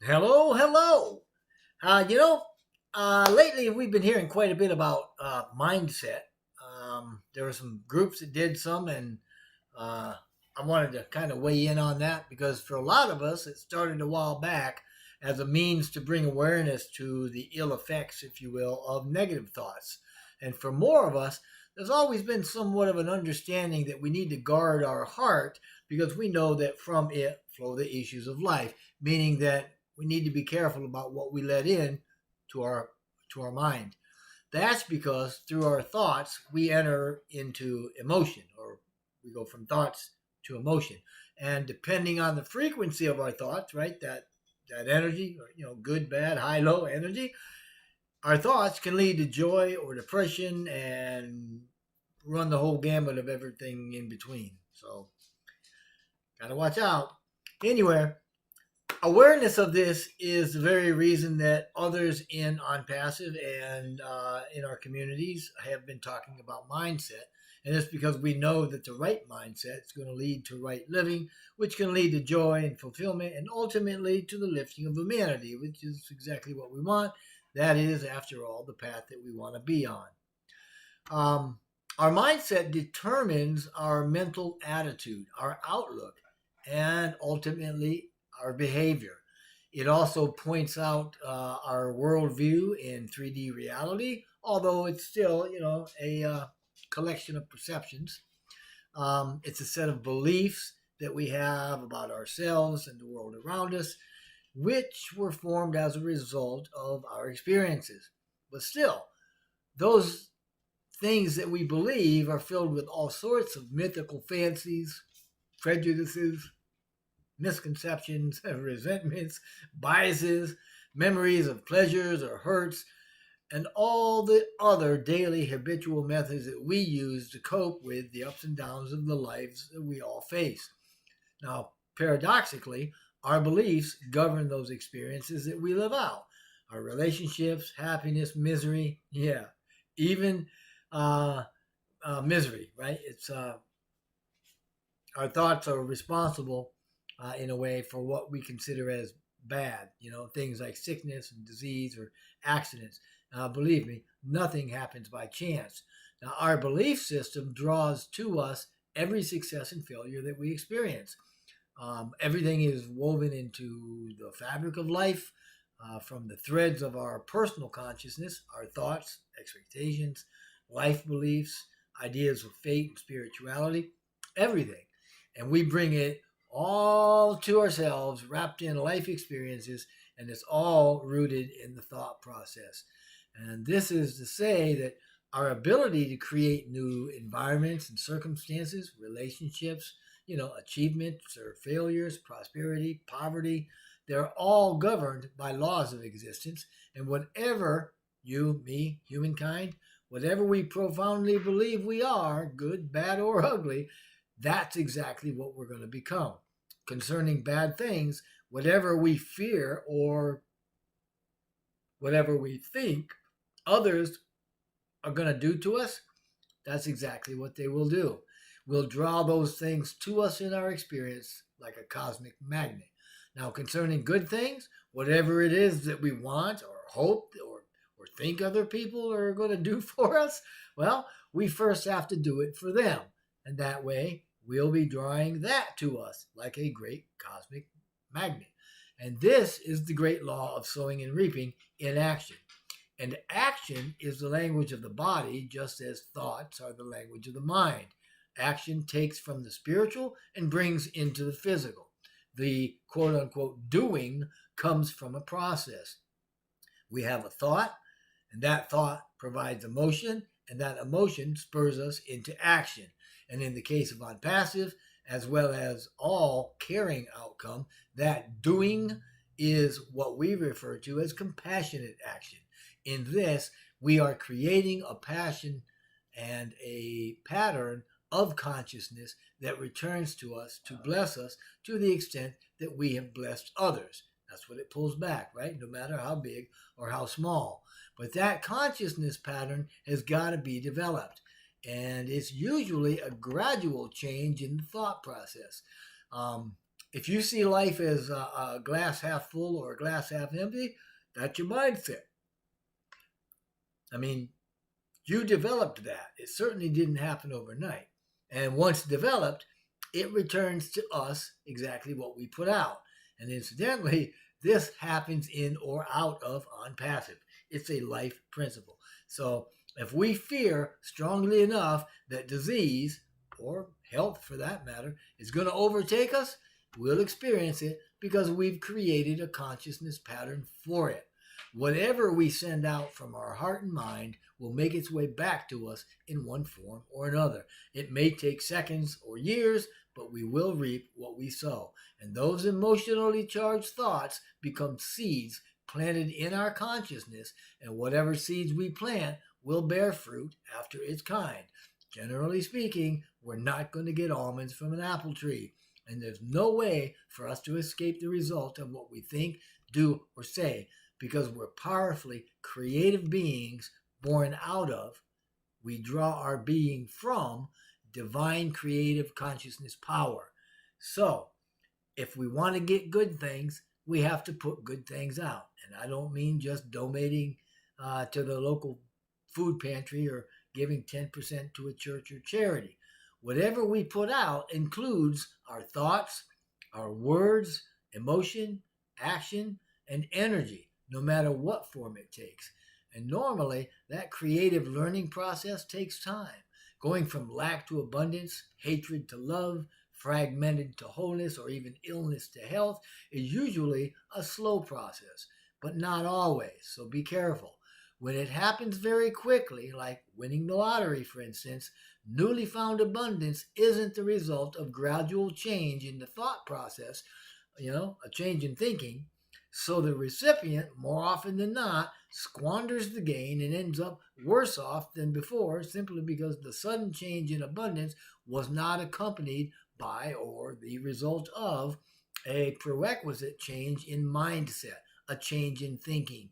Hello, hello. Uh, you know, Lately we've been hearing quite a bit about mindset. There were some groups that did some, and I wanted to kind of weigh in on that because for a lot of us, it started a while back as a means to bring awareness to the ill effects, if you will, of negative thoughts. And for more of us, there's always been somewhat of an understanding that we need to guard our heart because we know that from it flow the issues of life, meaning that we need to be careful about what we let in to our mind. That's because through our thoughts we enter into emotion, or we go from thoughts to emotion. And depending on the frequency of our thoughts, right, that energy, or good, bad, high, low energy, our thoughts can lead to joy or depression and run the whole gamut of everything in between. So gotta watch out. Anyway, awareness of this is the very reason that others in Onpassive and in our communities have been talking about mindset. And it's because we know that the right mindset is going to lead to right living, which can lead to joy and fulfillment, and ultimately to the lifting of humanity, which is exactly what we want. That is, after all, the path that we want to be on. Um, our mindset determines our mental attitude, our outlook, and ultimately our behavior. It also points out our worldview in 3D reality, although it's still, a collection of perceptions. It's a set of beliefs that we have about ourselves and the world around us, which were formed as a result of our experiences. But still, those things that we believe are filled with all sorts of mythical fancies, prejudices, misconceptions, resentments, biases, memories of pleasures or hurts, and all the other daily habitual methods that we use to cope with the ups and downs of the lives that we all face. Now, paradoxically, our beliefs govern those experiences that we live out. Our relationships, happiness, misery, yeah, even uh, misery, right? It's Our thoughts are responsible in a way for what we consider as bad, things like sickness and disease or accidents. Believe me, nothing happens by chance. Now, our belief system draws to us every success and failure that we experience. Everything is woven into the fabric of life, from the threads of our personal consciousness, our thoughts, expectations, life beliefs, ideas of fate and spirituality, everything. And we bring it all to ourselves, wrapped in life experiences, and it's all rooted in the thought process. And this is to say that our ability to create new environments and circumstances, relationships, achievements or failures, prosperity, poverty, they're all governed by laws of existence. And whatever you, me, humankind, whatever we profoundly believe we are, good, bad, or ugly, that's exactly what we're going to become. Concerning bad things, whatever we fear or whatever we think others are going to do to us, that's exactly what they will do. We'll draw those things to us in our experience like a cosmic magnet. Now, concerning good things, whatever it is that we want or hope or think other people are going to do for us, well, we first have to do it for them. And that way, we'll be drawing that to us like a great cosmic magnet. And this is the great law of sowing and reaping in action. And action is the language of the body, just as thoughts are the language of the mind. Action takes from the spiritual and brings into the physical. The quote unquote doing comes from a process. We have a thought, and that thought provides emotion, and that emotion spurs us into action. And in the case of Onpassive, as well as all caring outcome, that doing is what we refer to as compassionate action. In this, we are creating a passion and a pattern of consciousness that returns to us to bless us to the extent that we have blessed others. That's what it pulls back, right? No matter how big or how small. But that consciousness pattern has got to be developed. And it's usually a gradual change in the thought process. Um, If you see life as a glass half full or a glass half empty, that's your mindset. I mean, you developed that. It certainly didn't happen overnight. And once developed, it returns to us exactly what we put out. And incidentally, this happens in or out of Onpassive. It's a life principle. So if we fear strongly enough that disease, or health for that matter, is going to overtake us, we'll experience it because we've created a consciousness pattern for it. Whatever we send out from our heart and mind will make its way back to us in one form or another. It may take seconds or years, but we will reap what we sow. And those emotionally charged thoughts become seeds planted in our consciousness, and whatever seeds we plant will bear fruit after its kind. Generally speaking, we're not going to get almonds from an apple tree, and there's no way for us to escape the result of what we think, do, or say, because we're powerfully creative beings born out of, we draw our being from divine creative consciousness power. So, if we want to get good things, we have to put good things out. And I don't mean just donating to the local food pantry or giving 10% to a church or charity. Whatever we put out includes our thoughts, our words, emotion, action, and energy, no matter what form it takes. And normally, that creative learning process takes time. Going from lack to abundance, hatred to love, fragmented to wholeness, or even illness to health is usually a slow process, but not always, so be careful. When it happens very quickly, like winning the lottery, for instance, newly found abundance isn't the result of gradual change in the thought process, a change in thinking. So the recipient, more often than not, squanders the gain and ends up worse off than before simply because the sudden change in abundance was not accompanied by or the result of a prerequisite change in mindset, a change in thinking.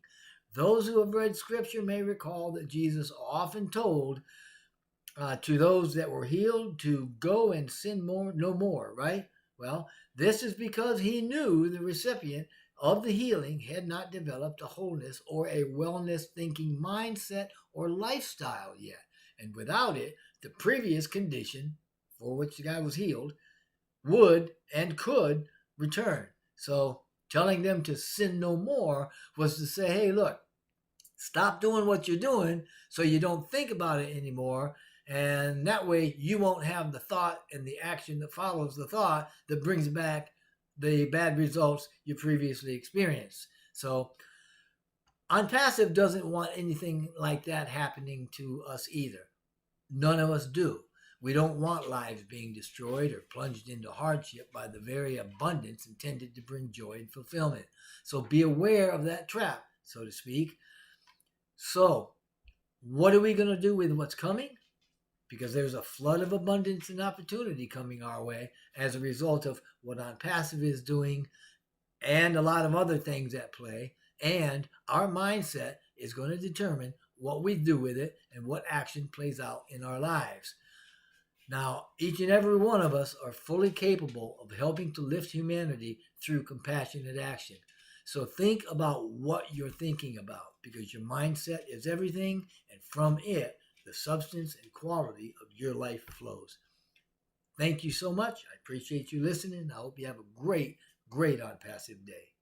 Those who have read scripture may recall that Jesus often told to those that were healed to go and sin no more, right? Well, this is because he knew the recipient of the healing had not developed a wholeness or a wellness thinking mindset or lifestyle yet. And without it, the previous condition for which the guy was healed would and could return. So telling them to sin no more was to say, hey, look, stop doing what you're doing so you don't think about it anymore. And that way you won't have the thought and the action that follows the thought that brings back the bad results you previously experienced. So Onpassive doesn't want anything like that happening to us either. None of us do. We don't want lives being destroyed or plunged into hardship by the very abundance intended to bring joy and fulfillment. So be aware of that trap, so to speak. So, what are we going to do with what's coming? Because there's a flood of abundance and opportunity coming our way as a result of what Onpassive is doing and a lot of other things at play. And our mindset is going to determine what we do with it and what action plays out in our lives. Now, each and every one of us are fully capable of helping to lift humanity through compassionate action. So think about what you're thinking about because your mindset is everything, and from it, the substance and quality of your life flows. Thank you so much. I appreciate you listening. I hope you have a great Onpassive day.